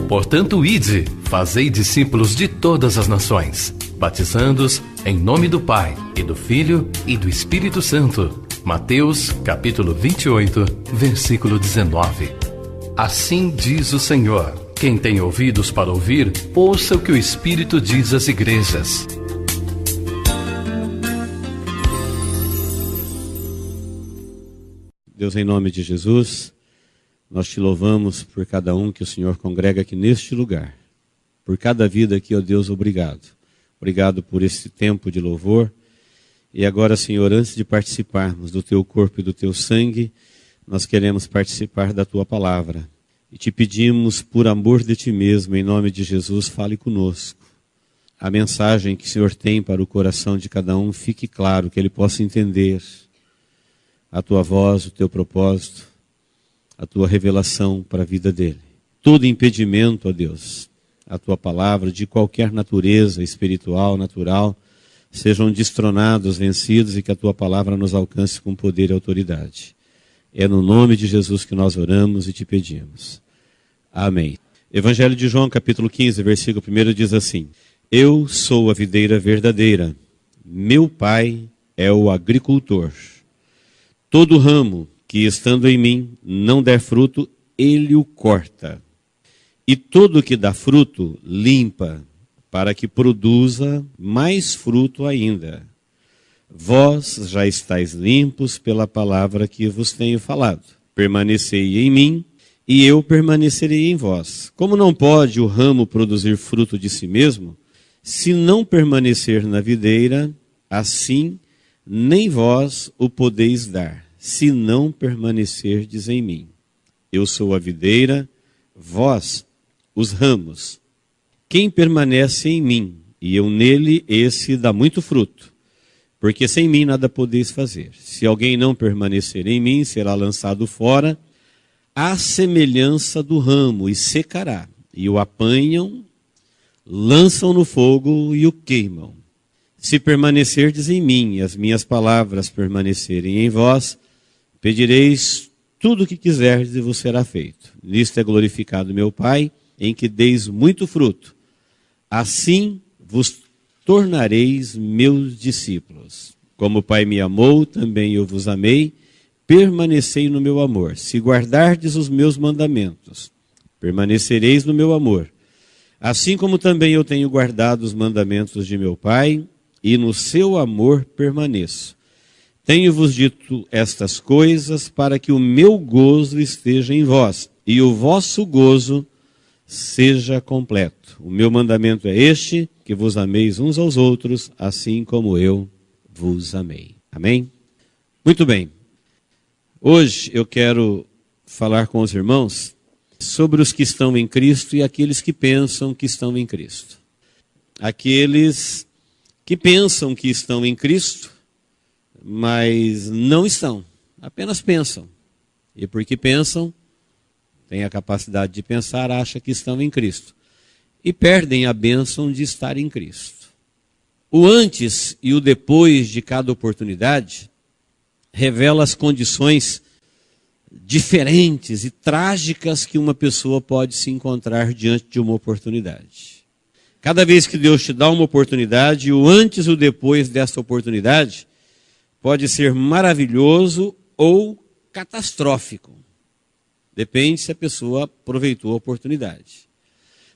Portanto, ide, fazei discípulos de todas as nações, batizando-os em nome do Pai, e do Filho, e do Espírito Santo. Mateus, capítulo 28, versículo 19. Assim diz o Senhor: quem tem ouvidos para ouvir, ouça o que o Espírito diz às igrejas. Deus, em nome de Jesus, nós te louvamos por cada um que o Senhor congrega aqui neste lugar. Por cada vida aqui, ó Deus, obrigado. Obrigado por esse tempo de louvor. E agora, Senhor, antes de participarmos do teu corpo e do teu sangue, nós queremos participar da tua palavra. E te pedimos, por amor de ti mesmo, em nome de Jesus, fale conosco. A mensagem que o Senhor tem para o coração de cada um, fique claro, que ele possa entender a tua voz, o teu propósito, a tua revelação para a vida dele. Todo impedimento, ó Deus, a tua palavra, de qualquer natureza espiritual, natural, sejam destronados, vencidos, e que a tua palavra nos alcance com poder e autoridade. É no nome de Jesus que nós oramos e te pedimos. Amém. Evangelho de João, capítulo 15, versículo 1 diz assim: eu sou a videira verdadeira, meu pai é o agricultor. Todo ramo que estando em mim não der fruto, ele o corta. E todo que dá fruto, limpa, para que produza mais fruto ainda. Vós já estáis limpos pela palavra que vos tenho falado. Permanecei em mim, e eu permanecerei em vós. Como não pode o ramo produzir fruto de si mesmo, se não permanecer na videira, assim nem vós o podeis dar, se não permanecerdes em mim. Eu sou a videira, vós os ramos. Quem permanece em mim, e eu nele, esse dá muito fruto, porque sem mim nada podeis fazer. Se alguém não permanecer em mim, será lançado fora, à semelhança do ramo, e secará. E o apanham, lançam no fogo e o queimam. Se permanecerdes em mim, e as minhas palavras permanecerem em vós, pedireis tudo o que quiserdes e vos será feito. Nisto é glorificado meu Pai, em que deis muito fruto. Assim vos tornareis meus discípulos. Como o Pai me amou, também eu vos amei. Permanecei no meu amor. Se guardardes os meus mandamentos, permanecereis no meu amor. Assim como também eu tenho guardado os mandamentos de meu Pai, e no seu amor permaneço. Tenho-vos dito estas coisas para que o meu gozo esteja em vós, e o vosso gozo seja completo. O meu mandamento é este, que vos ameis uns aos outros, assim como eu vos amei. Amém? Muito bem. Hoje eu quero falar com os irmãos sobre os que estão em Cristo e aqueles que pensam que estão em Cristo. Aqueles que pensam que estão em Cristo, mas não estão, apenas pensam. E porque pensam, têm a capacidade de pensar, acham que estão em Cristo. E perdem a bênção de estar em Cristo. O antes e o depois de cada oportunidade revela as condições diferentes e trágicas que uma pessoa pode se encontrar diante de uma oportunidade. Cada vez que Deus te dá uma oportunidade, o antes e o depois dessa oportunidade pode ser maravilhoso ou catastrófico. Depende se a pessoa aproveitou a oportunidade.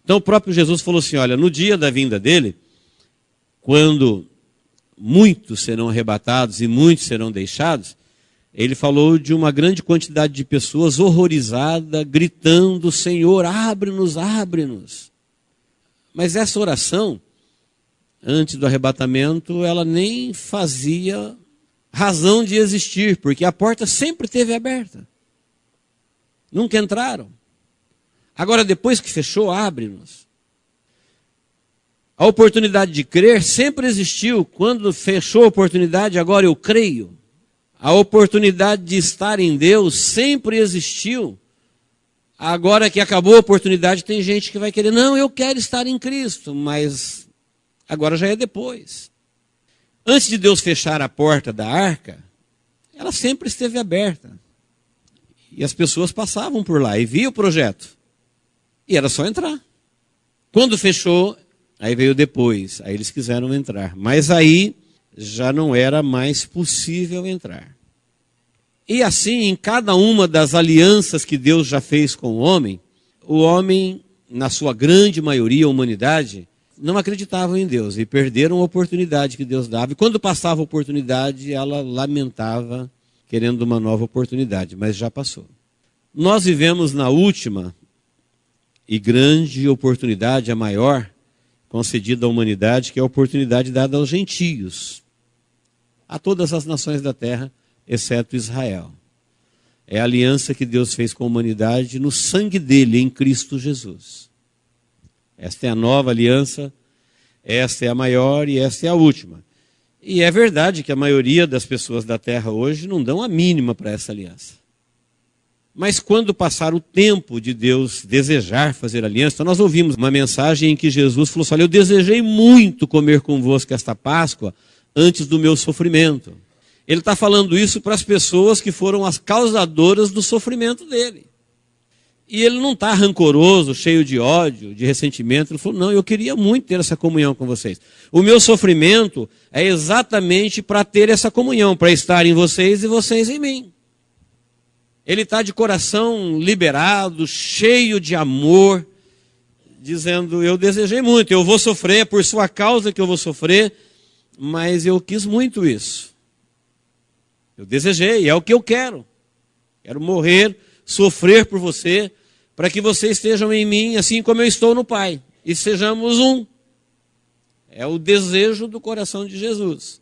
Então o próprio Jesus falou assim, olha, no dia da vinda dele, quando muitos serão arrebatados e muitos serão deixados, ele falou de uma grande quantidade de pessoas horrorizadas, gritando, Senhor, abre-nos, abre-nos. Mas essa oração, antes do arrebatamento, ela nem fazia razão de existir, porque a porta sempre esteve aberta. Nunca entraram. Agora, depois que fechou, abre-nos. A oportunidade de crer sempre existiu. Quando fechou a oportunidade, agora eu creio. A oportunidade de estar em Deus sempre existiu. Agora que acabou a oportunidade, tem gente que vai querer, não, eu quero estar em Cristo, mas agora já é depois. Antes de Deus fechar a porta da arca, ela sempre esteve aberta. E as pessoas passavam por lá e viam o projeto. E era só entrar. Quando fechou, aí veio depois. Aí eles quiseram entrar. Mas aí já não era mais possível entrar. E assim, em cada uma das alianças que Deus já fez com o homem, na sua grande maioria, a humanidade, não acreditavam em Deus e perderam a oportunidade que Deus dava. E quando passava a oportunidade, ela lamentava, querendo uma nova oportunidade, mas já passou. Nós vivemos na última e grande oportunidade, a maior, concedida à humanidade, que é a oportunidade dada aos gentios, a todas as nações da terra, exceto Israel. É a aliança que Deus fez com a humanidade no sangue dele, em Cristo Jesus. Esta é a nova aliança, esta é a maior e esta é a última. E é verdade que a maioria das pessoas da terra hoje não dão a mínima para essa aliança. Mas quando passar o tempo de Deus desejar fazer aliança, nós ouvimos uma mensagem em que Jesus falou assim: olha, eu desejei muito comer convosco esta Páscoa antes do meu sofrimento. Ele está falando isso para as pessoas que foram as causadoras do sofrimento dele. E ele não está rancoroso, cheio de ódio, de ressentimento. Ele falou, não, eu queria muito ter essa comunhão com vocês. O meu sofrimento é exatamente para ter essa comunhão, para estar em vocês e vocês em mim. Ele está de coração liberado, cheio de amor, dizendo, eu desejei muito, eu vou sofrer, é por sua causa que eu vou sofrer, mas eu quis muito isso. Eu desejei, é o que eu quero. Quero morrer, sofrer por você, para que vocês estejam em mim, assim como eu estou no Pai, e sejamos um. É o desejo do coração de Jesus.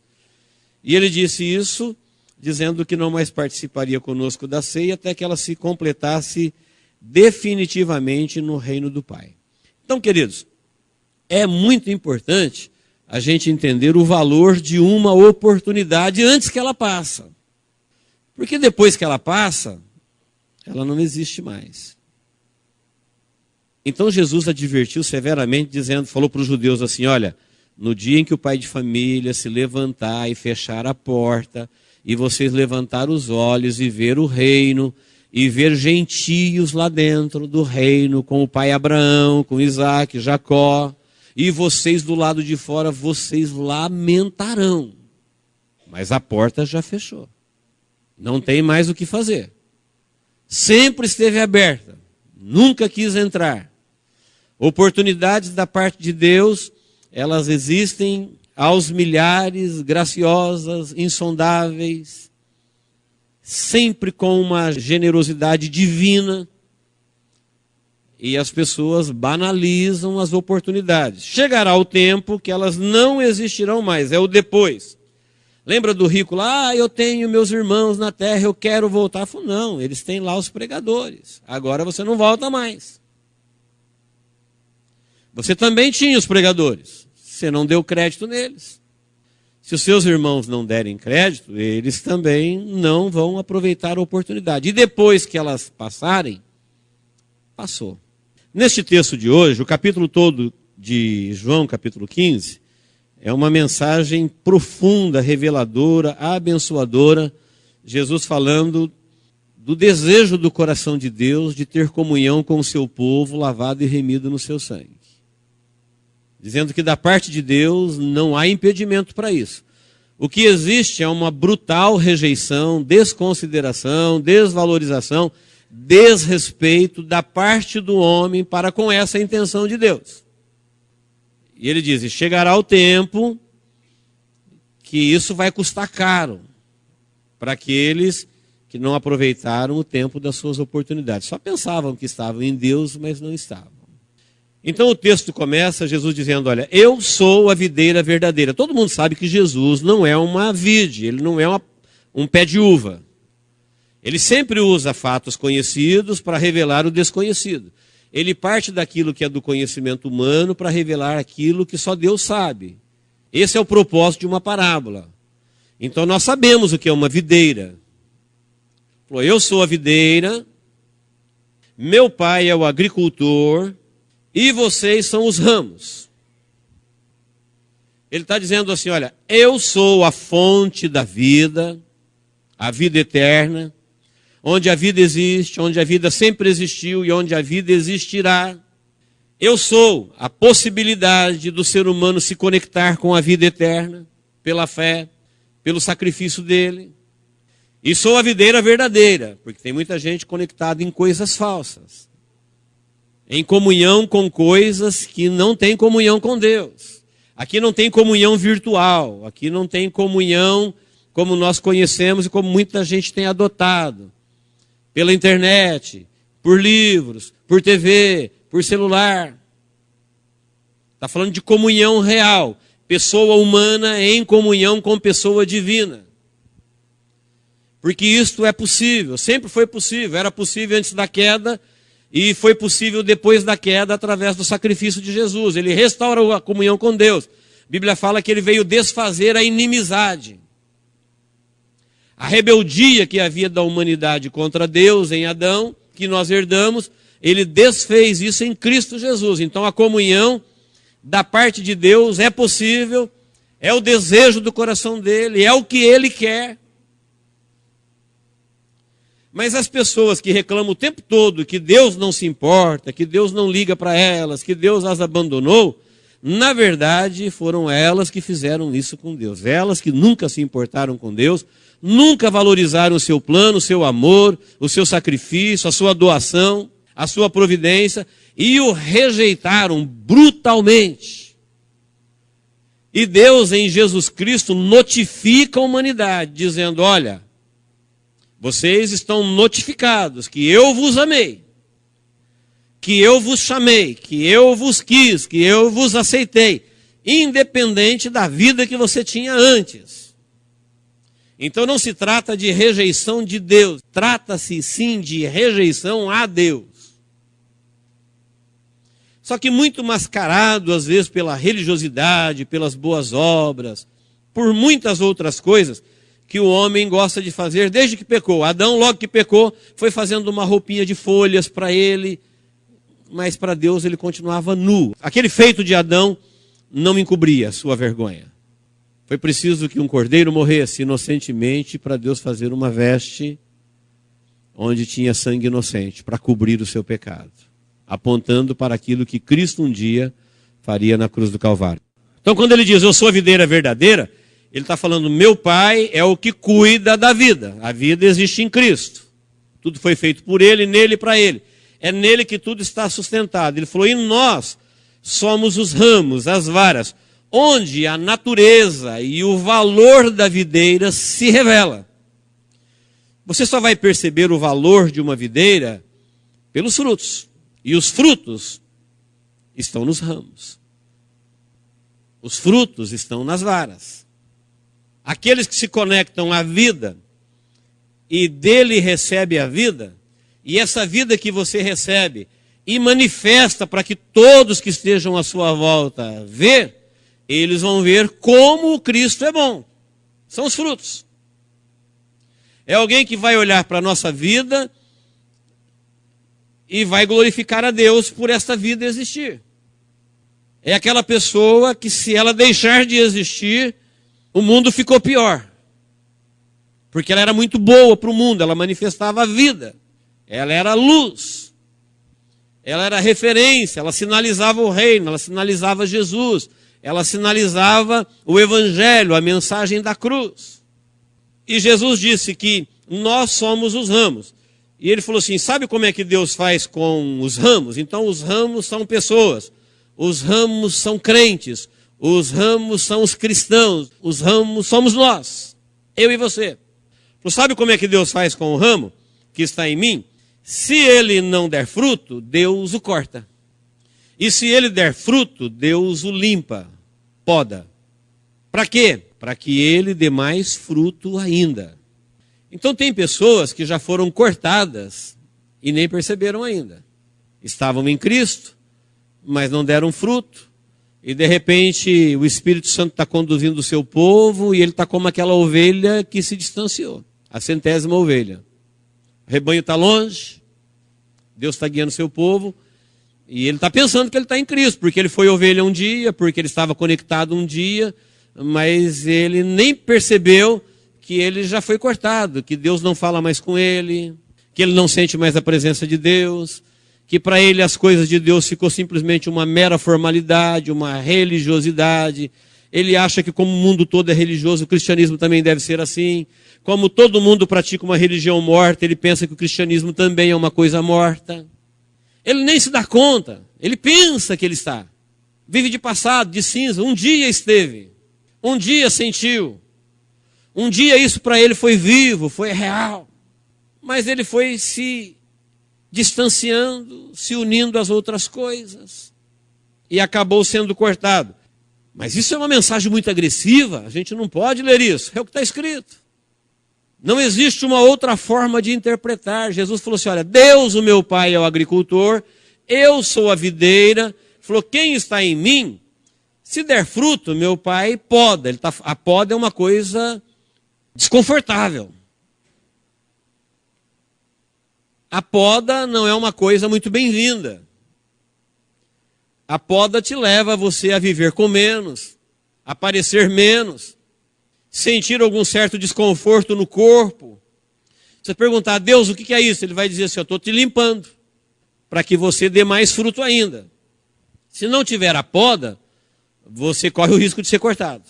E ele disse isso, dizendo que não mais participaria conosco da ceia, até que ela se completasse definitivamente no reino do Pai. Então, queridos, é muito importante a gente entender o valor de uma oportunidade antes que ela passe. Porque depois que ela passa, ela não existe mais. Então Jesus advertiu severamente, dizendo, falou para os judeus assim, olha, no dia em que o pai de família se levantar e fechar a porta, e vocês levantar os olhos e ver o reino, e ver gentios lá dentro do reino, com o pai Abraão, com Isaac, Jacó, e vocês do lado de fora, vocês lamentarão. Mas a porta já fechou. Não tem mais o que fazer. Sempre esteve aberta. Nunca quis entrar. Oportunidades da parte de Deus, elas existem aos milhares, graciosas, insondáveis, sempre com uma generosidade divina. E as pessoas banalizam as oportunidades. Chegará o tempo que elas não existirão mais, é o depois. Lembra do rico lá? Eu tenho meus irmãos na terra, eu quero voltar. Falei, não, eles têm lá os pregadores. Agora você não volta mais. Você também tinha os pregadores. Você não deu crédito neles. Se os seus irmãos não derem crédito, eles também não vão aproveitar a oportunidade. E depois que elas passarem, passou. Neste texto de hoje, o capítulo todo de João, capítulo 15, é uma mensagem profunda, reveladora, abençoadora. Jesus falando do desejo do coração de Deus de ter comunhão com o seu povo, lavado e remido no seu sangue. Dizendo que da parte de Deus não há impedimento para isso. O que existe é uma brutal rejeição, desconsideração, desvalorização, desrespeito da parte do homem para com essa intenção de Deus. E ele diz, chegará o tempo que isso vai custar caro para aqueles que não aproveitaram o tempo das suas oportunidades. Só pensavam que estavam em Deus, mas não estavam. Então o texto começa Jesus dizendo, olha, eu sou a videira verdadeira. Todo mundo sabe que Jesus não é uma vide, ele não é um pé de uva. Ele sempre usa fatos conhecidos para revelar o desconhecido. Ele parte daquilo que é do conhecimento humano para revelar aquilo que só Deus sabe. Esse é o propósito de uma parábola. Então nós sabemos o que é uma videira. Eu sou a videira, meu pai é o agricultor e vocês são os ramos. Ele está dizendo assim, olha, eu sou a fonte da vida, a vida eterna. onde a vida existe, onde a vida sempre existiu e onde a vida existirá. Eu sou a possibilidade do ser humano se conectar com a vida eterna, pela fé, pelo sacrifício dele. E sou a videira verdadeira, porque tem muita gente conectada em coisas falsas, em comunhão com coisas que não têm comunhão com Deus. Aqui não tem comunhão virtual, aqui não tem comunhão como nós conhecemos e como muita gente tem adotado. Pela internet, por livros, por TV, por celular. Está falando de comunhão real. Pessoa humana em comunhão com pessoa divina. Porque isto é possível, sempre foi possível. Era possível antes da queda e foi possível depois da queda através do sacrifício de Jesus. Ele restaurou a comunhão com Deus. A Bíblia fala que ele veio desfazer a inimizade. A rebeldia que havia da humanidade contra Deus em Adão, que nós herdamos, ele desfez isso em Cristo Jesus. Então a comunhão da parte de Deus é possível, é o desejo do coração dele, é o que ele quer. Mas as pessoas que reclamam o tempo todo que Deus não se importa, que Deus não liga para elas, que Deus as abandonou, na verdade foram elas que fizeram isso com Deus. Elas que nunca se importaram com Deus, nunca valorizaram o seu plano, o seu amor, o seu sacrifício, a sua doação, a sua providência, e o rejeitaram brutalmente. E Deus em Jesus Cristo notifica a humanidade, dizendo, olha, vocês estão notificados que eu vos amei, que eu vos chamei, que eu vos quis, que eu vos aceitei, independente da vida que você tinha antes. Então não se trata de rejeição de Deus, trata-se sim de rejeição a Deus. Só que muito mascarado, às vezes, pela religiosidade, pelas boas obras, por muitas outras coisas que o homem gosta de fazer desde que pecou. Adão, logo que pecou, foi fazendo uma roupinha de folhas para ele, mas para Deus ele continuava nu. Aquele feito de Adão não encobria a sua vergonha. Foi preciso que um cordeiro morresse inocentemente para Deus fazer uma veste onde tinha sangue inocente, para cobrir o seu pecado, apontando para aquilo que Cristo um dia faria na cruz do Calvário. Então quando ele diz, eu sou a videira verdadeira, ele está falando, meu Pai é o que cuida da vida. A vida existe em Cristo. Tudo foi feito por Ele, nele e para Ele. É nele que tudo está sustentado. Ele falou, e nós somos os ramos, as varas, onde a natureza e o valor da videira se revela. Você só vai perceber o valor de uma videira pelos frutos. E os frutos estão nos ramos. Os frutos estão nas varas. Aqueles que se conectam à vida e dele recebe a vida, e essa vida que você recebe e manifesta para que todos que estejam à sua volta ver, eles vão ver como o Cristo é bom. São os frutos. É alguém que vai olhar para a nossa vida e vai glorificar a Deus por esta vida existir. É aquela pessoa que, se ela deixar de existir, o mundo ficou pior. Porque ela era muito boa para o mundo, ela manifestava a vida. Ela era luz. Ela era referência, ela sinalizava o reino, ela sinalizava Jesus. Ela sinalizava o evangelho, a mensagem da cruz. E Jesus disse que nós somos os ramos. E ele falou assim, sabe como é que Deus faz com os ramos? Então os ramos são pessoas, os ramos são crentes, os ramos são os cristãos, os ramos somos nós, eu e você. Sabe como é que Deus faz com o ramo que está em mim? Se ele não der fruto, Deus o corta. E se ele der fruto, Deus o limpa, poda. Para quê? Para que ele dê mais fruto ainda. Então tem pessoas que já foram cortadas e nem perceberam ainda. Estavam em Cristo, mas não deram fruto. E de repente o Espírito Santo está conduzindo o seu povo e ele está como aquela ovelha que se distanciou. A 100ª ovelha. O rebanho está longe, Deus está guiando o seu povo, e ele está pensando que ele está em Cristo, porque ele foi ovelha um dia, porque ele estava conectado um dia, mas ele nem percebeu que ele já foi cortado, que Deus não fala mais com ele, que ele não sente mais a presença de Deus, que para ele as coisas de Deus ficou simplesmente uma mera formalidade, uma religiosidade. Ele acha que como o mundo todo é religioso, o cristianismo também deve ser assim. Como todo mundo pratica uma religião morta, ele pensa que o cristianismo também é uma coisa morta. Ele nem se dá conta, ele pensa que ele está. Vive de passado, de cinza. Um dia esteve, um dia sentiu. Um dia isso para ele foi vivo, foi real. Mas ele foi se distanciando, se unindo às outras coisas. E acabou sendo cortado. Mas isso é uma mensagem muito agressiva, a gente não pode ler isso. É o que está escrito. Não existe uma outra forma de interpretar. Jesus falou assim, olha, Deus, o meu Pai, é o agricultor, eu sou a videira. Falou, quem está em mim, se der fruto, meu Pai poda. A poda é uma coisa desconfortável. A poda não é uma coisa muito bem-vinda. A poda te leva a você a viver com menos, a parecer menos, sentir algum certo desconforto no corpo. Você perguntar a Deus o que é isso, ele vai dizer assim, eu estou te limpando, para que você dê mais fruto ainda. Se não tiver a poda, você corre o risco de ser cortado.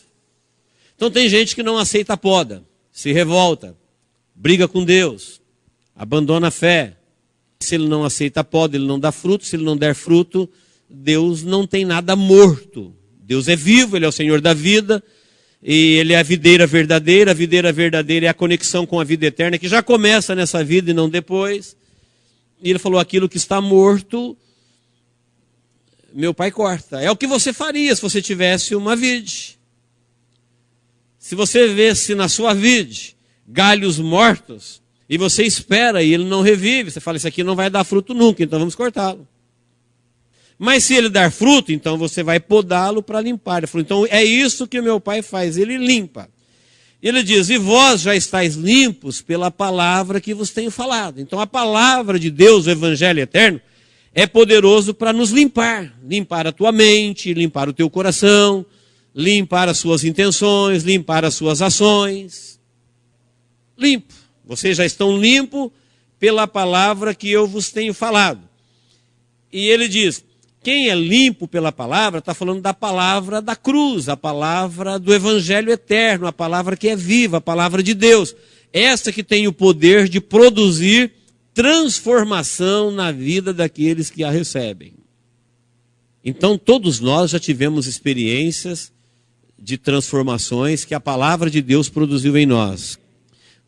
Então tem gente que não aceita a poda, se revolta, briga com Deus, abandona a fé. Se ele não aceita a poda, ele não dá fruto. Se ele não der fruto, Deus não tem nada morto. Deus é vivo, ele é o Senhor da vida. E ele é a videira verdadeira. A videira verdadeira é a conexão com a vida eterna, que já começa nessa vida e não depois. E ele falou, aquilo que está morto, meu Pai corta. É o que você faria se você tivesse uma vide. Se você vesse na sua vide galhos mortos, e você espera e ele não revive, você fala, isso aqui não vai dar fruto nunca, então vamos cortá-lo. Mas se ele dar fruto, então você vai podá-lo para limpar. Ele falou, então é isso que o meu Pai faz, ele limpa. Ele diz, e vós já estáis limpos pela palavra que vos tenho falado. Então a palavra de Deus, o Evangelho eterno, é poderoso para nos limpar. Limpar a tua mente, limpar o teu coração, limpar as suas intenções, limpar as suas ações. Limpo. Vocês já estão limpos pela palavra que eu vos tenho falado. E ele diz, quem é limpo pela palavra, está falando da palavra da cruz, a palavra do Evangelho eterno, a palavra que é viva, a palavra de Deus. Essa que tem o poder de produzir transformação na vida daqueles que a recebem. Então todos nós já tivemos experiências de transformações que a palavra de Deus produziu em nós.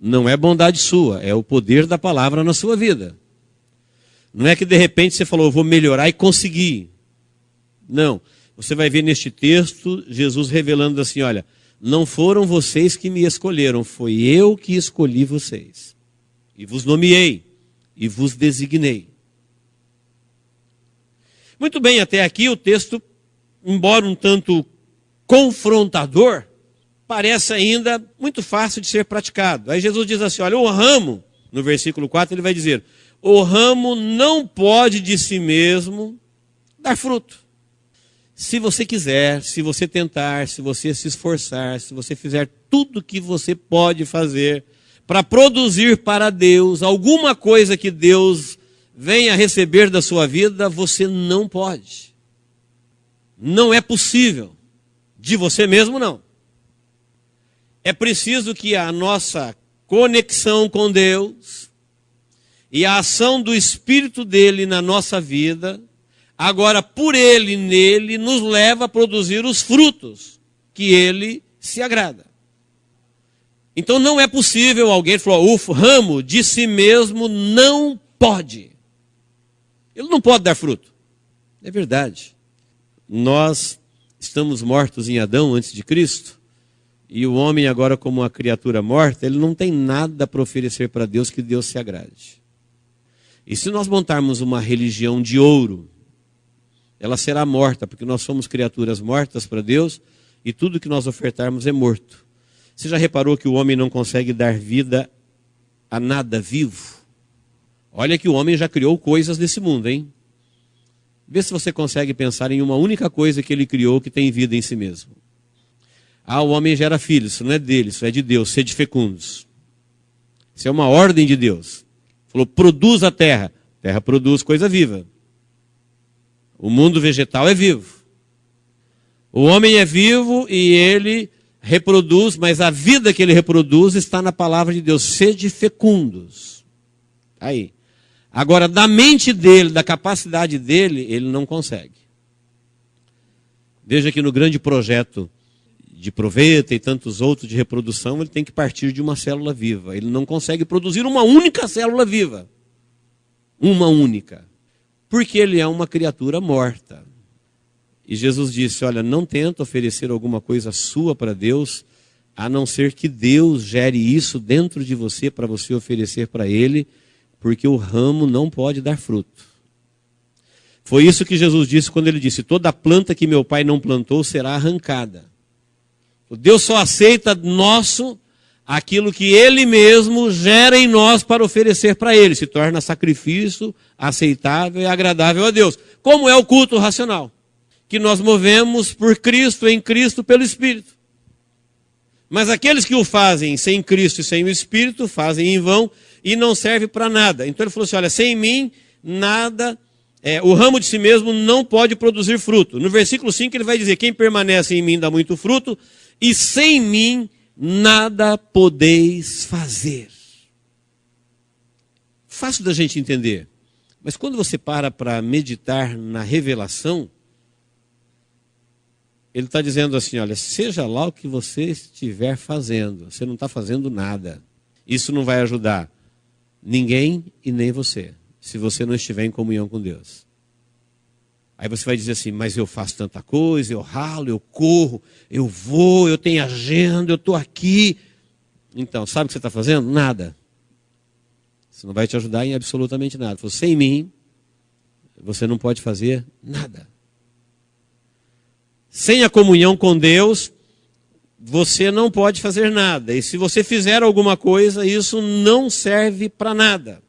Não é bondade sua, é o poder da palavra na sua vida. Não é que de repente você falou, eu vou melhorar e conseguir. Não, você vai ver neste texto, Jesus revelando assim, olha, não foram vocês que me escolheram, foi eu que escolhi vocês. E vos nomeei, e vos designei. Muito bem, até aqui o texto, embora um tanto confrontador, parece ainda muito fácil de ser praticado. Aí Jesus diz assim, olha, o ramo, no versículo 4 ele vai dizer, o ramo não pode de si mesmo dar fruto. Se você quiser, se você tentar, se você se esforçar, se você fizer tudo o que você pode fazer para produzir para Deus alguma coisa que Deus venha receber da sua vida, você não pode. Não é possível. De você mesmo, não. É preciso que a nossa conexão com Deus e a ação do Espírito dele na nossa vida, agora por ele, nele, nos leva a produzir os frutos que ele se agrada. Então não é possível, alguém falou, o ramo de si mesmo não pode. Ele não pode dar fruto. É verdade. Nós estamos mortos em Adão antes de Cristo, e o homem agora como uma criatura morta, ele não tem nada para oferecer para Deus que Deus se agrade. E se nós montarmos uma religião de ouro, ela será morta, porque nós somos criaturas mortas para Deus, e tudo que nós ofertarmos é morto. Você já reparou que o homem não consegue dar vida a nada vivo? Olha que o homem já criou coisas nesse mundo, hein? Vê se você consegue pensar em uma única coisa que ele criou que tem vida em si mesmo. Ah, o homem gera filhos, isso não é dele, isso é de Deus, sede fecundos. Isso é uma ordem de Deus. Falou, produz a terra. A terra produz coisa viva. O mundo vegetal é vivo. O homem é vivo e ele reproduz, mas a vida que ele reproduz está na palavra de Deus. Sede fecundos. Aí. Agora, da mente dele, da capacidade dele, ele não consegue. Veja que no grande projeto de Proveta e tantos outros de reprodução, ele tem que partir de uma célula viva. Ele não consegue produzir uma única célula viva. Uma única. Porque ele é uma criatura morta. E Jesus disse, olha, não tenta oferecer alguma coisa sua para Deus, a não ser que Deus gere isso dentro de você para você oferecer para Ele, porque o ramo não pode dar fruto. Foi isso que Jesus disse quando ele disse, toda planta que meu Pai não plantou será arrancada. Deus só aceita nosso aquilo que Ele mesmo gera em nós para oferecer para Ele. Se torna sacrifício aceitável e agradável a Deus. Como é o culto racional? Que nós movemos por Cristo, em Cristo, pelo Espírito. Mas aqueles que o fazem sem Cristo e sem o Espírito, fazem em vão e não serve para nada. Então ele falou assim, olha, sem mim, nada, o ramo de si mesmo não pode produzir fruto. No versículo 5 ele vai dizer, quem permanece em mim dá muito fruto, e sem mim nada podeis fazer. Fácil da gente entender. Mas quando você para meditar na revelação, ele está dizendo assim, olha, seja lá o que você estiver fazendo, você não está fazendo nada. Isso não vai ajudar ninguém e nem você, se você não estiver em comunhão com Deus. Aí você vai dizer assim, mas eu faço tanta coisa, eu ralo, eu corro, eu vou, eu tenho agenda, eu estou aqui. Então, sabe o que você está fazendo? Nada. Isso não vai te ajudar em absolutamente nada. Sem mim, você não pode fazer nada. Sem a comunhão com Deus, você não pode fazer nada. E se você fizer alguma coisa, isso não serve para nada.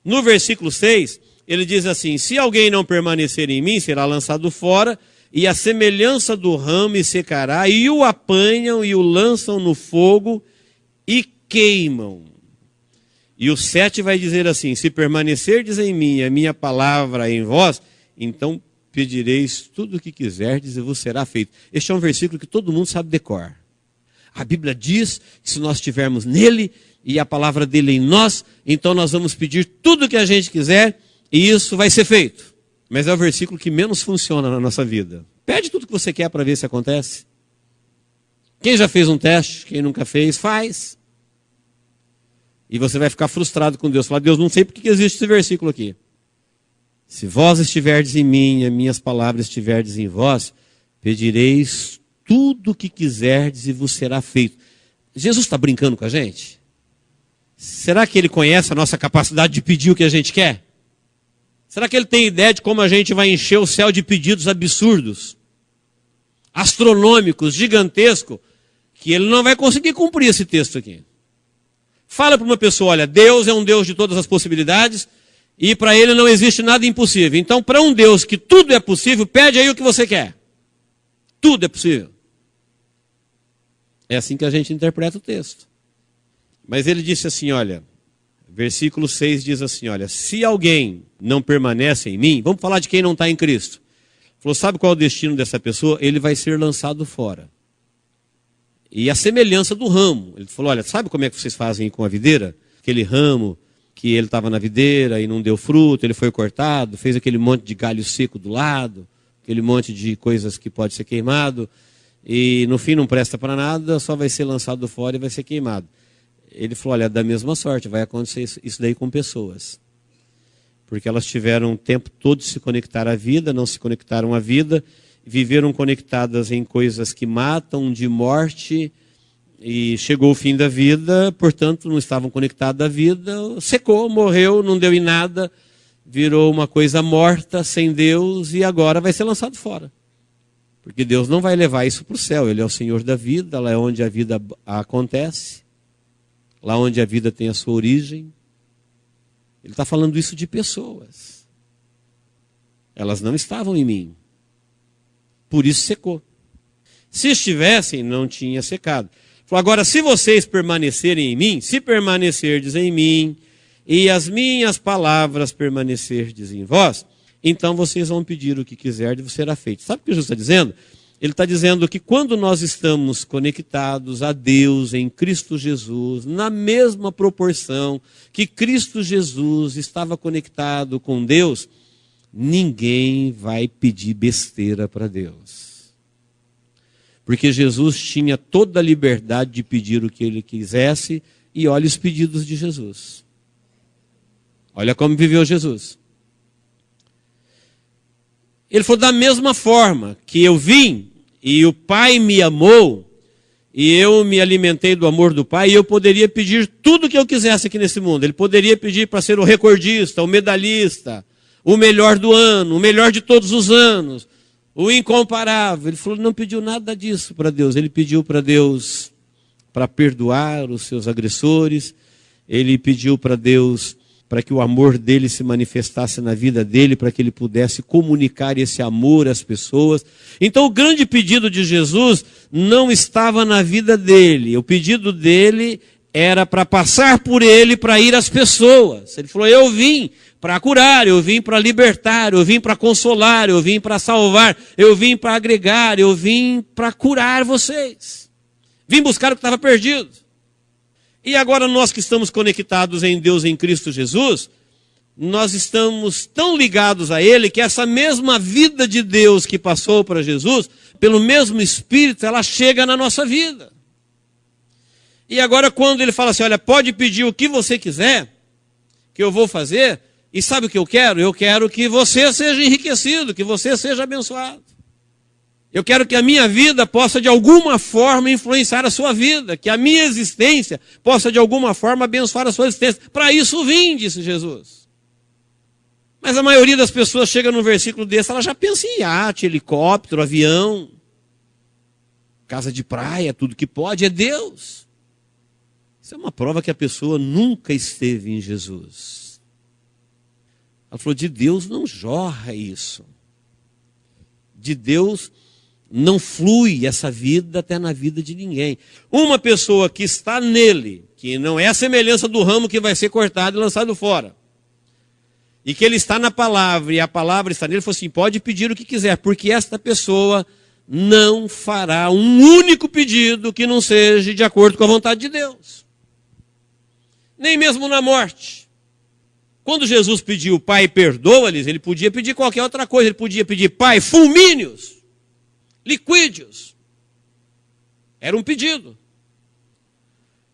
No versículo 6, ele diz assim, se alguém não permanecer em mim, será lançado fora, e a semelhança do ramo secará, e o apanham e o lançam no fogo e queimam. E o 7 vai dizer assim, se permanecerdes em mim, a minha palavra em vós, então pedireis tudo o que quiserdes e vos será feito. Este é um versículo que todo mundo sabe decor. A Bíblia diz que se nós estivermos nele e a palavra dele em nós, então nós vamos pedir tudo o que a gente quiser e isso vai ser feito. Mas é o versículo que menos funciona na nossa vida. Pede tudo o que você quer para ver se acontece. Quem já fez um teste, quem nunca fez, faz. E você vai ficar frustrado com Deus. Falar, Deus, não sei por que existe esse versículo aqui. Se vós estiverdes em mim, e minhas palavras estiverdes em vós, pedireis tudo o que quiserdes e vos será feito. Jesus está brincando com a gente? Será que ele conhece a nossa capacidade de pedir o que a gente quer? Será que ele tem ideia de como a gente vai encher o céu de pedidos absurdos, astronômicos, gigantescos, que ele não vai conseguir cumprir esse texto aqui? Fala para uma pessoa, olha, Deus é um Deus de todas as possibilidades, e para ele não existe nada impossível. Então, para um Deus que tudo é possível, pede aí o que você quer. Tudo é possível. É assim que a gente interpreta o texto. Mas ele disse assim, olha, versículo 6 diz assim, olha, se alguém não permanece em mim, vamos falar de quem não está em Cristo. Falou, sabe qual é o destino dessa pessoa? Ele vai ser lançado fora. E a semelhança do ramo. Ele falou, olha, sabe como é que vocês fazem com a videira? Aquele ramo que ele estava na videira e não deu fruto, ele foi cortado, fez aquele monte de galho seco do lado, aquele monte de coisas que pode ser queimado, e no fim não presta para nada, só vai ser lançado fora e vai ser queimado. Ele falou, olha, da mesma sorte, vai acontecer isso daí com pessoas. Porque elas tiveram o tempo todo de se conectar à vida, não se conectaram à vida, viveram conectadas em coisas que matam, de morte, e chegou o fim da vida, portanto não estavam conectados à vida, secou, morreu, não deu em nada, virou uma coisa morta, sem Deus, e agora vai ser lançado fora. Porque Deus não vai levar isso para o céu, Ele é o Senhor da vida, lá é onde a vida acontece, lá onde a vida tem a sua origem. Ele está falando isso de pessoas. Elas não estavam em mim. Por isso secou. Se estivessem, não tinha secado. Agora, se vocês permanecerem em mim, se permanecerdes em mim, e as minhas palavras permanecerdes em vós, então vocês vão pedir o que quiserem e será feito. Sabe o que Jesus está dizendo? Ele está dizendo que quando nós estamos conectados a Deus em Cristo Jesus, na mesma proporção que Cristo Jesus estava conectado com Deus, ninguém vai pedir besteira para Deus. Porque Jesus tinha toda a liberdade de pedir o que ele quisesse, e olha os pedidos de Jesus. Olha como viveu Jesus. Ele falou, da mesma forma que eu vim, e o Pai me amou, e eu me alimentei do amor do Pai, e eu poderia pedir tudo o que eu quisesse aqui nesse mundo. Ele poderia pedir para ser o recordista, o medalhista, o melhor do ano, o melhor de todos os anos, o incomparável. Ele falou, não pediu nada disso para Deus. Ele pediu para Deus para perdoar os seus agressores. Ele pediu para Deus para que o amor dele se manifestasse na vida dele, para que ele pudesse comunicar esse amor às pessoas. Então o grande pedido de Jesus não estava na vida dele. O pedido dele era para passar por ele, para ir às pessoas. Ele falou, eu vim para curar, eu vim para libertar, eu vim para consolar, eu vim para salvar, eu vim para agregar, eu vim para curar vocês. Vim buscar o que estava perdido. E agora nós que estamos conectados em Deus, em Cristo Jesus, nós estamos tão ligados a Ele que essa mesma vida de Deus que passou para Jesus, pelo mesmo Espírito, ela chega na nossa vida. E agora quando Ele fala assim, olha, pode pedir o que você quiser, que eu vou fazer, e sabe o que eu quero? Eu quero que você seja enriquecido, que você seja abençoado. Eu quero que a minha vida possa de alguma forma influenciar a sua vida, que a minha existência possa de alguma forma abençoar a sua existência. Para isso vim, disse Jesus. Mas a maioria das pessoas chega num versículo desse, ela já pensa em iate, helicóptero, avião, casa de praia, tudo que pode, é Deus. Isso é uma prova que a pessoa nunca esteve em Jesus. Ela falou, de Deus não jorra isso. De Deus não flui essa vida até na vida de ninguém. Uma pessoa que está nele, que não é a semelhança do ramo que vai ser cortado e lançado fora, e que ele está na palavra, e a palavra está nele, ele falou assim, pode pedir o que quiser, porque esta pessoa não fará um único pedido que não seja de acordo com a vontade de Deus. Nem mesmo na morte. Quando Jesus pediu, Pai, perdoa-lhes, ele podia pedir qualquer outra coisa, ele podia pedir, Pai, fulmíneos, liquídeos. Era um pedido.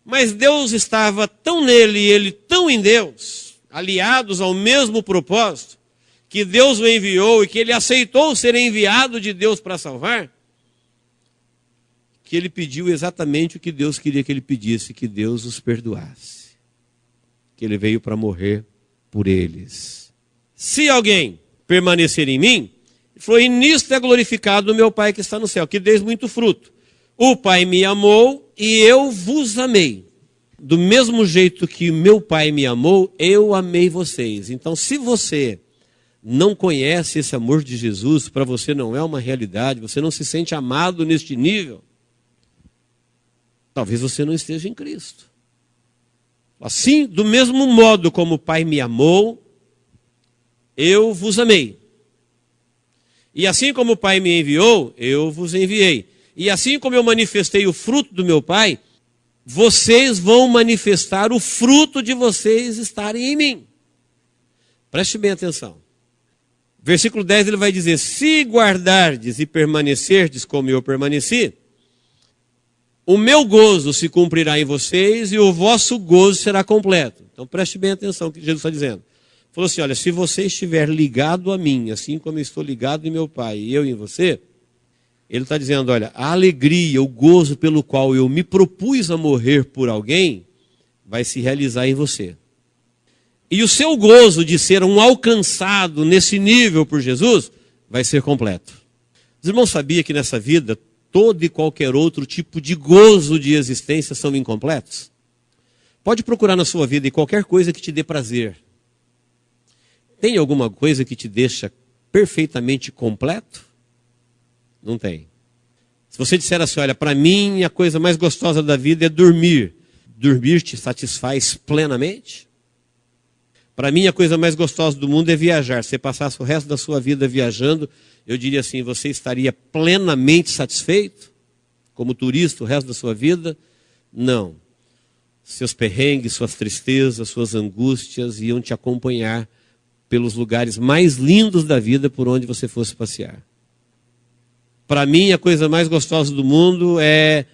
Mas Deus estava tão nele e ele tão em Deus, aliados ao mesmo propósito, que Deus o enviou e que ele aceitou ser enviado de Deus para salvar, que ele pediu exatamente o que Deus queria que ele pedisse, que Deus os perdoasse. Que ele veio para morrer por eles. Se alguém permanecer em mim, ele falou, e nisto é glorificado o meu Pai que está no céu, que deis muito fruto. O Pai me amou e eu vos amei. Do mesmo jeito que meu Pai me amou, eu amei vocês. Então, se você não conhece esse amor de Jesus, para você não é uma realidade, você não se sente amado neste nível, talvez você não esteja em Cristo. Assim, do mesmo modo como o Pai me amou, eu vos amei. E assim como o Pai me enviou, eu vos enviei. E assim como eu manifestei o fruto do meu Pai, vocês vão manifestar o fruto de vocês estarem em mim. Preste bem atenção. Versículo 10 ele vai dizer, se guardardes e permanecerdes como eu permaneci, o meu gozo se cumprirá em vocês e o vosso gozo será completo. Então preste bem atenção no que Jesus está dizendo. Falou assim, olha, se você estiver ligado a mim, assim como eu estou ligado em meu Pai e eu em você, ele está dizendo, olha, a alegria, o gozo pelo qual eu me propus a morrer por alguém, vai se realizar em você. E o seu gozo de ser um alcançado nesse nível por Jesus, vai ser completo. Os irmãos sabiam que nessa vida, todo e qualquer outro tipo de gozo de existência são incompletos? Pode procurar na sua vida e qualquer coisa que te dê prazer. Tem alguma coisa que te deixa perfeitamente completo? Não tem. Se você disser assim, olha, para mim a coisa mais gostosa da vida é dormir. Dormir te satisfaz plenamente? Para mim, a coisa mais gostosa do mundo é viajar. Se você passasse o resto da sua vida viajando, eu diria assim, você estaria plenamente satisfeito como turista o resto da sua vida? Não. Seus perrengues, suas tristezas, suas angústias iam te acompanhar pelos lugares mais lindos da vida por onde você fosse passear. Para mim, a coisa mais gostosa do mundo é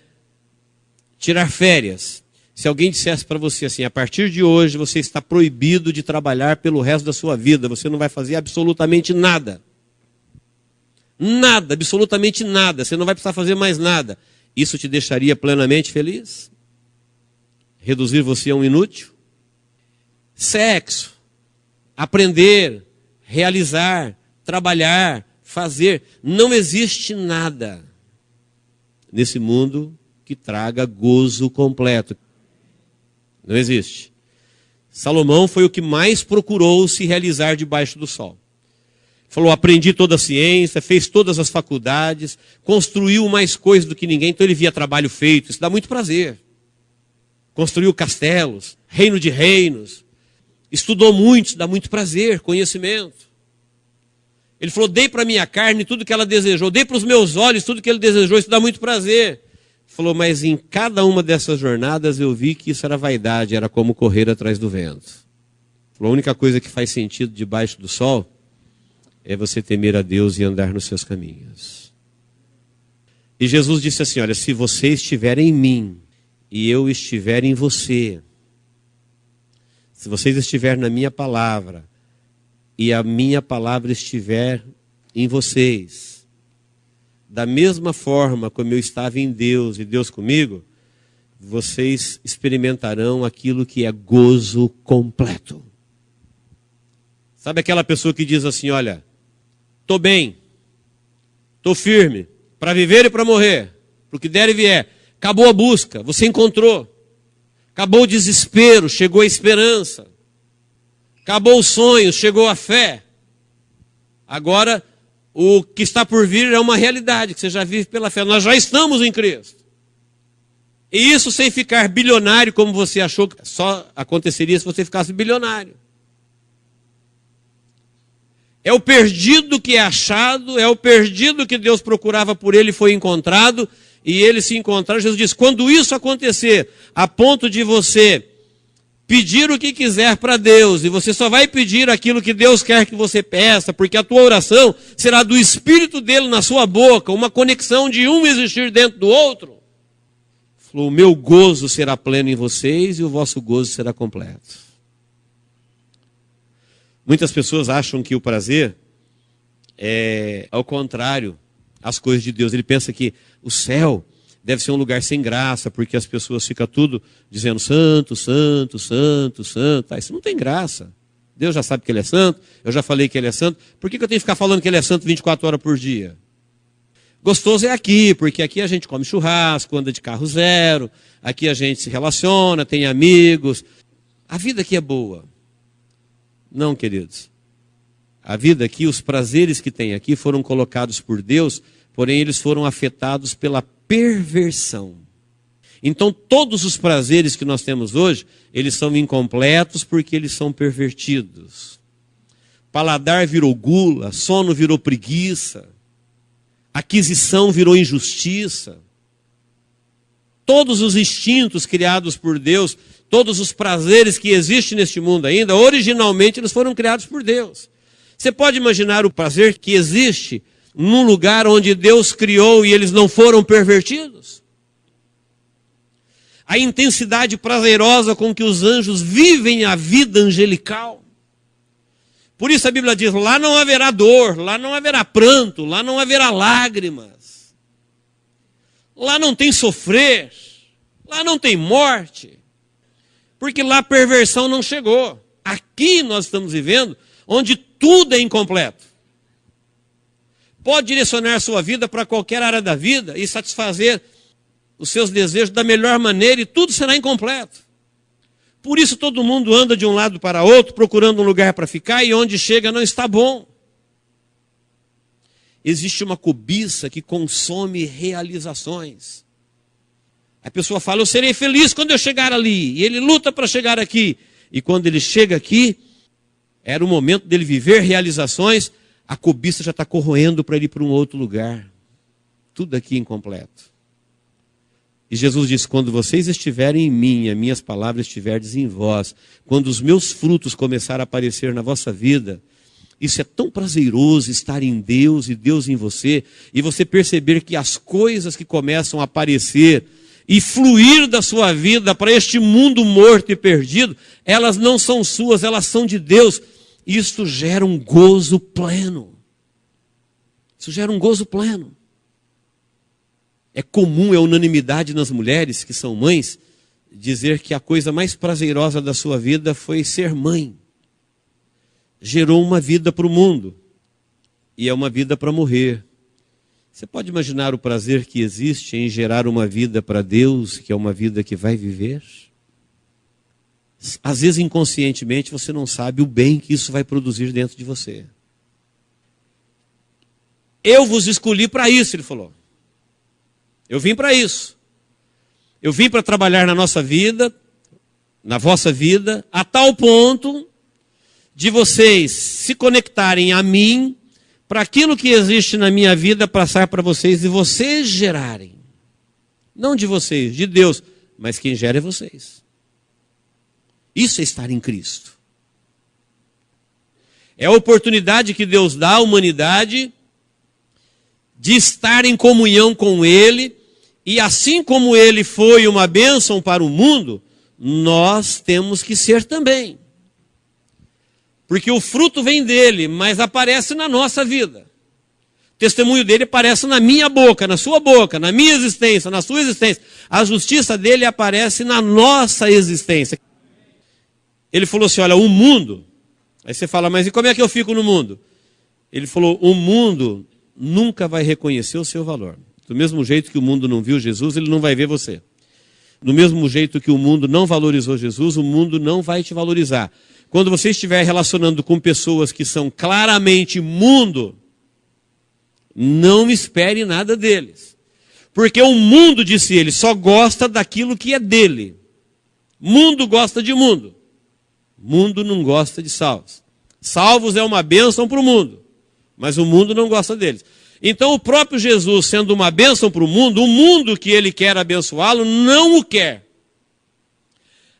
tirar férias. Se alguém dissesse para você assim, a partir de hoje você está proibido de trabalhar pelo resto da sua vida, você não vai fazer absolutamente nada. Nada, absolutamente nada, você não vai precisar fazer mais nada. Isso te deixaria plenamente feliz? Reduzir você a um inútil? Sexo, aprender, realizar, trabalhar, fazer. Não existe nada nesse mundo que traga gozo completo. Não existe. Salomão foi o que mais procurou se realizar debaixo do sol. Falou, aprendi toda a ciência, fez todas as faculdades, construiu mais coisas do que ninguém, então ele via trabalho feito, isso dá muito prazer. Construiu castelos, reino de reinos, estudou muito, isso dá muito prazer, conhecimento. Ele falou, dei para a minha carne tudo que ela desejou, dei para os meus olhos tudo que ele desejou, isso dá muito prazer. Falou, mas em cada uma dessas jornadas eu vi que isso era vaidade, era como correr atrás do vento. Falou, a única coisa que faz sentido debaixo do sol é você temer a Deus e andar nos seus caminhos. E Jesus disse assim, olha, se você estiver em mim e eu estiver em você, se vocês estiverem na minha palavra e a minha palavra estiver em vocês, da mesma forma como eu estava em Deus e Deus comigo, vocês experimentarão aquilo que é gozo completo. Sabe aquela pessoa que diz assim, olha, estou bem, estou firme, para viver e para morrer, para o que der e vier. Acabou a busca, você encontrou. Acabou o desespero, chegou a esperança. Acabou o sonho, chegou a fé. Agora, o que está por vir é uma realidade, que você já vive pela fé. Nós já estamos em Cristo. E isso sem ficar bilionário, como você achou que só aconteceria se você ficasse bilionário. É o perdido que é achado, é o perdido que Deus procurava por ele e foi encontrado, e ele se encontrar. Jesus diz, quando isso acontecer, a ponto de você pedir o que quiser para Deus, e você só vai pedir aquilo que Deus quer que você peça, porque a tua oração será do Espírito dele na sua boca, uma conexão de um existir dentro do outro. Falou, o meu gozo será pleno em vocês e o vosso gozo será completo. Muitas pessoas acham que o prazer é ao contrário às coisas de Deus. Ele pensa que o céu deve ser um lugar sem graça, porque as pessoas ficam tudo dizendo santo, santo, santo, santo. Isso não tem graça. Deus já sabe que ele é santo, eu já falei que ele é santo. Por que eu tenho que ficar falando que ele é santo 24 horas por dia? Gostoso é aqui, porque aqui a gente come churrasco, anda de carro zero, aqui a gente se relaciona, tem amigos. A vida aqui é boa. Não, queridos. A vida aqui, os prazeres que tem aqui foram colocados por Deus, porém eles foram afetados pela perversão. Então todos os prazeres que nós temos hoje, eles são incompletos porque eles são pervertidos. Paladar virou gula, sono virou preguiça, aquisição virou injustiça. Todos os instintos criados por Deus, todos os prazeres que existem neste mundo ainda, originalmente eles foram criados por Deus. Você pode imaginar o prazer que existe num lugar onde Deus criou e eles não foram pervertidos? A intensidade prazerosa com que os anjos vivem a vida angelical. Por isso a Bíblia diz, lá não haverá dor, lá não haverá pranto, lá não haverá lágrimas. Lá não tem sofrer, lá não tem morte. Porque lá a perversão não chegou. Aqui nós estamos vivendo onde tudo é incompleto. Pode direcionar sua vida para qualquer área da vida e satisfazer os seus desejos da melhor maneira e tudo será incompleto. Por isso todo mundo anda de um lado para outro procurando um lugar para ficar e onde chega não está bom. Existe uma cobiça que consome realizações. A pessoa fala, eu serei feliz quando eu chegar ali. E ele luta para chegar aqui. E quando ele chega aqui, Era o momento dele viver realizações, a cobiça já está corroendo para ele ir para um outro lugar. Tudo aqui incompleto. E Jesus disse, quando vocês estiverem em mim, as minhas palavras estiverdes em vós, quando os meus frutos começarem a aparecer na vossa vida, isso é tão prazeroso, estar em Deus e Deus em você, e você perceber que as coisas que começam a aparecer e fluir da sua vida para este mundo morto e perdido, elas não são suas, elas são de Deus. Isso gera um gozo pleno. Isso gera um gozo pleno. É comum, é unanimidade nas mulheres que são mães, dizer que a coisa mais prazerosa da sua vida foi ser mãe. Gerou uma vida para o mundo. E é uma vida para morrer. Você pode imaginar o prazer que existe em gerar uma vida para Deus, que é uma vida que vai viver? Às vezes, inconscientemente, você não sabe o bem que isso vai produzir dentro de você. Eu vos escolhi para isso, ele falou. Eu vim para isso. Eu vim para trabalhar na nossa vida, na vossa vida, a tal ponto de vocês se conectarem a mim, para aquilo que existe na minha vida passar para vocês e vocês gerarem. Não de vocês, de Deus, mas quem gera é vocês. Isso é estar em Cristo. É a oportunidade que Deus dá à humanidade de estar em comunhão com Ele, e assim como Ele foi uma bênção para o mundo, nós temos que ser também. Porque o fruto vem dele, mas aparece na nossa vida. O testemunho dele aparece na minha boca, na sua boca, na minha existência, na sua existência. A justiça dele aparece na nossa existência. Ele falou assim, olha, o mundo... Aí você fala, mas e como é que eu fico no mundo? Ele falou, o mundo nunca vai reconhecer o seu valor. Do mesmo jeito que o mundo não viu Jesus, ele não vai ver você. Do mesmo jeito que o mundo não valorizou Jesus, o mundo não vai te valorizar. Quando você estiver relacionando com pessoas que são claramente mundo, não espere nada deles. Porque o mundo, disse ele, só gosta daquilo que é dele. Mundo gosta de mundo. Mundo não gosta de salvos. Salvos é uma bênção para o mundo, mas o mundo não gosta deles. Então o próprio Jesus, sendo uma bênção para o mundo que ele quer abençoá-lo, não o quer.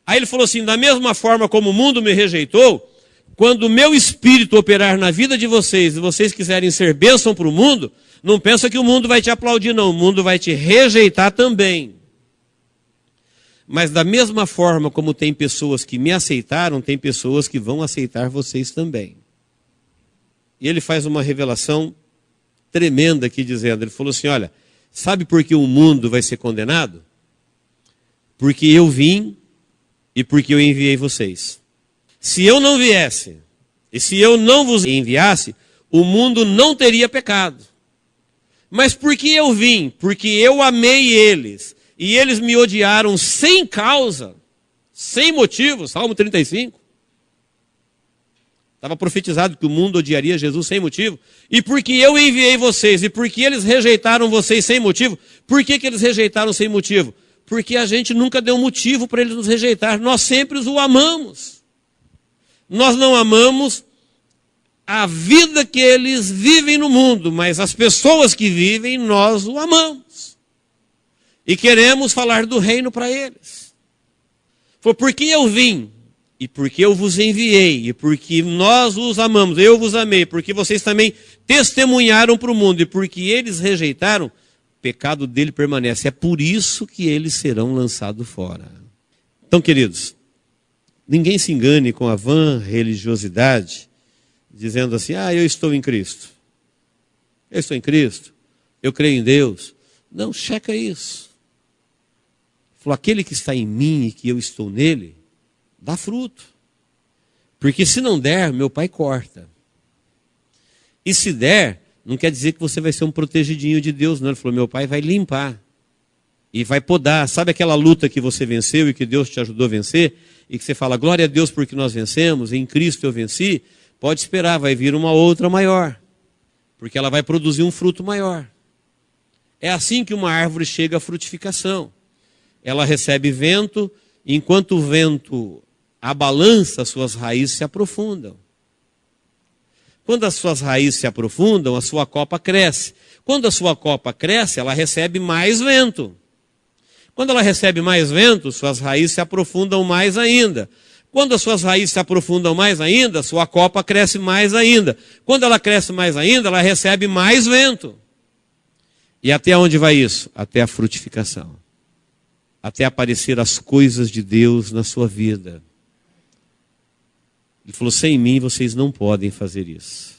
Aí ele falou assim, da mesma forma como o mundo me rejeitou, quando o meu espírito operar na vida de vocês, e vocês quiserem ser bênção para o mundo, não pensa que o mundo vai te aplaudir, não. O mundo vai te rejeitar também. Mas da mesma forma como tem pessoas que me aceitaram, tem pessoas que vão aceitar vocês também. E ele faz uma revelação tremenda aqui dizendo, ele falou assim, olha, sabe por que o mundo vai ser condenado? Porque eu vim e porque eu enviei vocês. Se eu não viesse, e se eu não vos enviasse, o mundo não teria pecado. Mas por que eu vim? Porque eu amei eles, e eles me odiaram sem causa, sem motivo, Salmo 35. Estava profetizado que o mundo odiaria Jesus sem motivo. E porque eu enviei vocês, e porque eles rejeitaram vocês sem motivo. Por que eles rejeitaram sem motivo? Porque a gente nunca deu motivo para eles nos rejeitar. Nós sempre os amamos. Nós não amamos a vida que eles vivem no mundo, mas as pessoas que vivem, nós o amamos. E queremos falar do reino para eles. Foi porque eu vim. E porque eu vos enviei, e porque nós os amamos, eu vos amei, porque vocês também testemunharam para o mundo, e porque eles rejeitaram, o pecado dele permanece. É por isso que eles serão lançados fora. Então, queridos, ninguém se engane com a vã religiosidade, dizendo assim, eu estou em Cristo. Eu estou em Cristo, eu creio em Deus. Não, checa isso. Falou, aquele que está em mim e que eu estou nele, dá fruto. Porque se não der, meu pai corta. E se der, não quer dizer que você vai ser um protegidinho de Deus, não. Ele falou, meu pai vai limpar. E vai podar. Sabe aquela luta que você venceu e que Deus te ajudou a vencer? E que você fala, glória a Deus porque nós vencemos, em Cristo eu venci. Pode esperar, vai vir uma outra maior. Porque ela vai produzir um fruto maior. É assim que uma árvore chega à frutificação. Ela recebe vento, enquanto o vento abalança, suas raízes se aprofundam. Quando as suas raízes se aprofundam, a sua copa cresce. Quando a sua copa cresce, ela recebe mais vento. Quando ela recebe mais vento, suas raízes se aprofundam mais ainda. Quando as suas raízes se aprofundam mais ainda, sua copa cresce mais ainda. Quando ela cresce mais ainda, ela recebe mais vento. E até onde vai isso? Até a frutificação. Até aparecer as coisas de Deus na sua vida. Ele falou, sem mim vocês não podem fazer isso.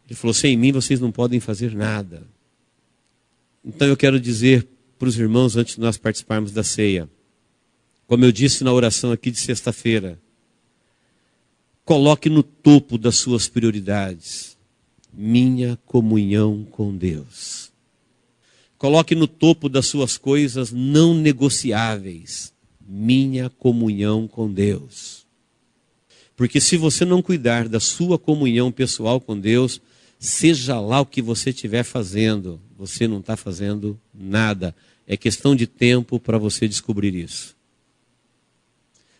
Ele falou, sem mim vocês não podem fazer nada. Então eu quero dizer para os irmãos, antes de nós participarmos da ceia, como eu disse na oração aqui de sexta-feira, coloque no topo das suas prioridades minha comunhão com Deus. Coloque no topo das suas coisas não negociáveis minha comunhão com Deus. Porque se você não cuidar da sua comunhão pessoal com Deus, seja lá o que você estiver fazendo, você não está fazendo nada. É questão de tempo para você descobrir isso.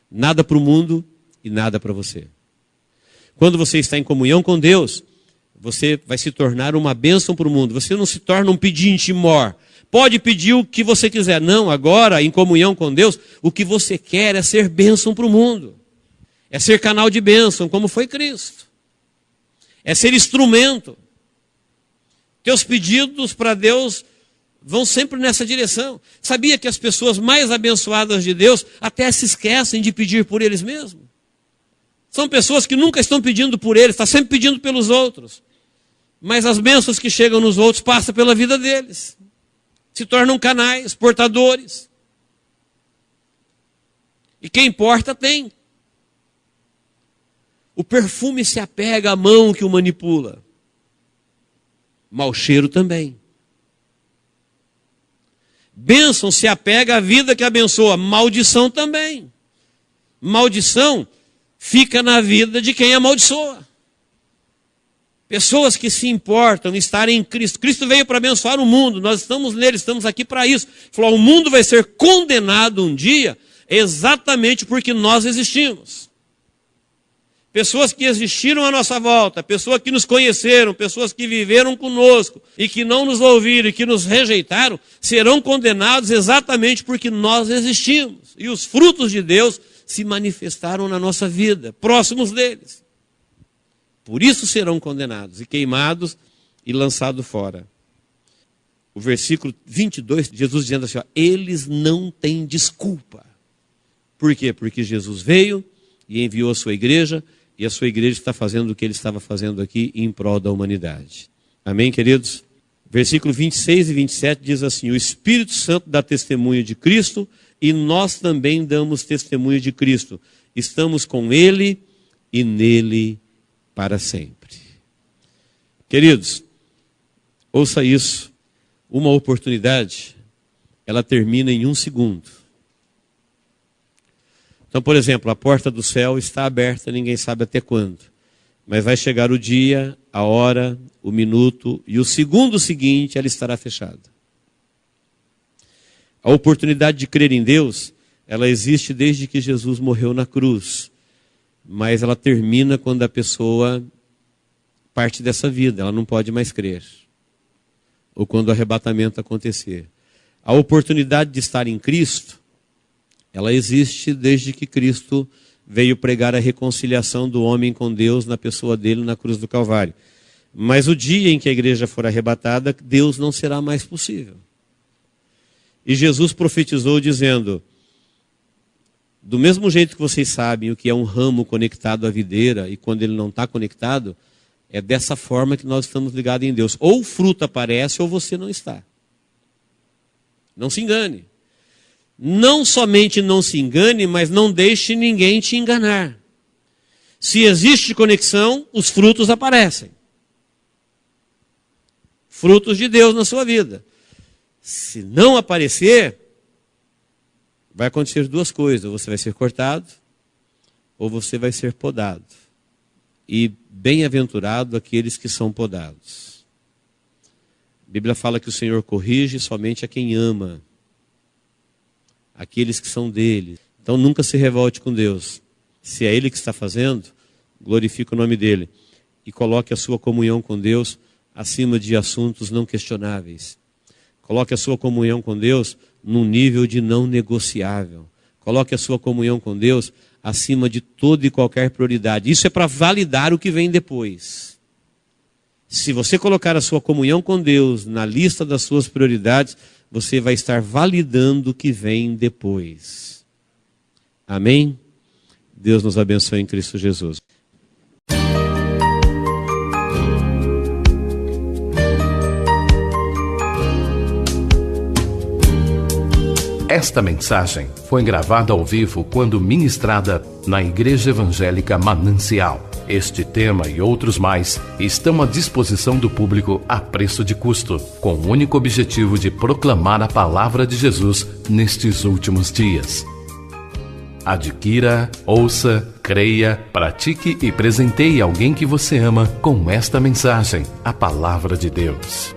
Nada para o mundo e nada para você. Quando você está em comunhão com Deus, você vai se tornar uma bênção para o mundo. Você não se torna um pedinte mor. Pode pedir o que você quiser. Não, agora, em comunhão com Deus, o que você quer é ser bênção para o mundo. É ser canal de bênção, como foi Cristo. É ser instrumento. Teus pedidos para Deus vão sempre nessa direção. Sabia que as pessoas mais abençoadas de Deus até se esquecem de pedir por eles mesmos? São pessoas que nunca estão pedindo por eles, estão sempre pedindo pelos outros. Mas as bênçãos que chegam nos outros passam pela vida deles. Se tornam canais, portadores. E quem importa tem. O perfume se apega à mão que o manipula. Mau cheiro também. Bênção se apega à vida que abençoa. Maldição também. Maldição fica na vida de quem amaldiçoa. Pessoas que se importam em estarem em Cristo. Cristo veio para abençoar o mundo. Nós estamos nele, estamos aqui para isso. Falou, o mundo vai ser condenado um dia exatamente porque nós existimos. Pessoas que existiram à nossa volta, pessoas que nos conheceram, pessoas que viveram conosco e que não nos ouviram e que nos rejeitaram, serão condenados exatamente porque nós existimos. E os frutos de Deus se manifestaram na nossa vida, próximos deles. Por isso serão condenados e queimados e lançados fora. O versículo 22, Jesus dizendo assim, ó, eles não têm desculpa. Por quê? Porque Jesus veio e enviou a sua igreja, e a sua igreja está fazendo o que ele estava fazendo aqui em prol da humanidade. Amém, queridos? Versículo 26 e 27 diz assim, o Espírito Santo dá testemunho de Cristo e nós também damos testemunho de Cristo. Estamos com ele e nele para sempre. Queridos, ouça isso. Uma oportunidade, ela termina em 1 segundo. Então, por exemplo, a porta do céu está aberta, ninguém sabe até quando. Mas vai chegar o dia, a hora, o minuto e o segundo seguinte ela estará fechada. A oportunidade de crer em Deus, ela existe desde que Jesus morreu na cruz. Mas ela termina quando a pessoa parte dessa vida, ela não pode mais crer. Ou quando o arrebatamento acontecer. A oportunidade de estar em Cristo, ela existe desde que Cristo veio pregar a reconciliação do homem com Deus na pessoa dele na cruz do Calvário. Mas o dia em que a igreja for arrebatada, Deus não será mais possível. E Jesus profetizou dizendo, do mesmo jeito que vocês sabem o que é um ramo conectado à videira e quando ele não está conectado, é dessa forma que nós estamos ligados em Deus. Ou o fruto aparece ou você não está. Não se engane. Não somente não se engane, mas não deixe ninguém te enganar. Se existe conexão, os frutos aparecem. Frutos de Deus na sua vida. Se não aparecer, vai acontecer duas coisas. Ou você vai ser cortado, ou você vai ser podado. E bem-aventurado aqueles que são podados. A Bíblia fala que o Senhor corrige somente a quem ama. Aqueles que são dele. Então nunca se revolte com Deus. Se é ele que está fazendo, glorifique o nome dele. e coloque a sua comunhão com Deus acima de assuntos não questionáveis. Coloque a sua comunhão com Deus num nível de não negociável. Coloque a sua comunhão com Deus acima de toda e qualquer prioridade. Isso é para validar o que vem depois. Se você colocar a sua comunhão com Deus na lista das suas prioridades, você vai estar validando o que vem depois. Amém? Deus nos abençoe em Cristo Jesus. Esta mensagem foi gravada ao vivo quando ministrada na Igreja Evangélica Manancial. Este tema e outros mais estão à disposição do público a preço de custo, com o único objetivo de proclamar a palavra de Jesus nestes últimos dias. Adquira, ouça, creia, pratique e presenteie alguém que você ama com esta mensagem, a palavra de Deus.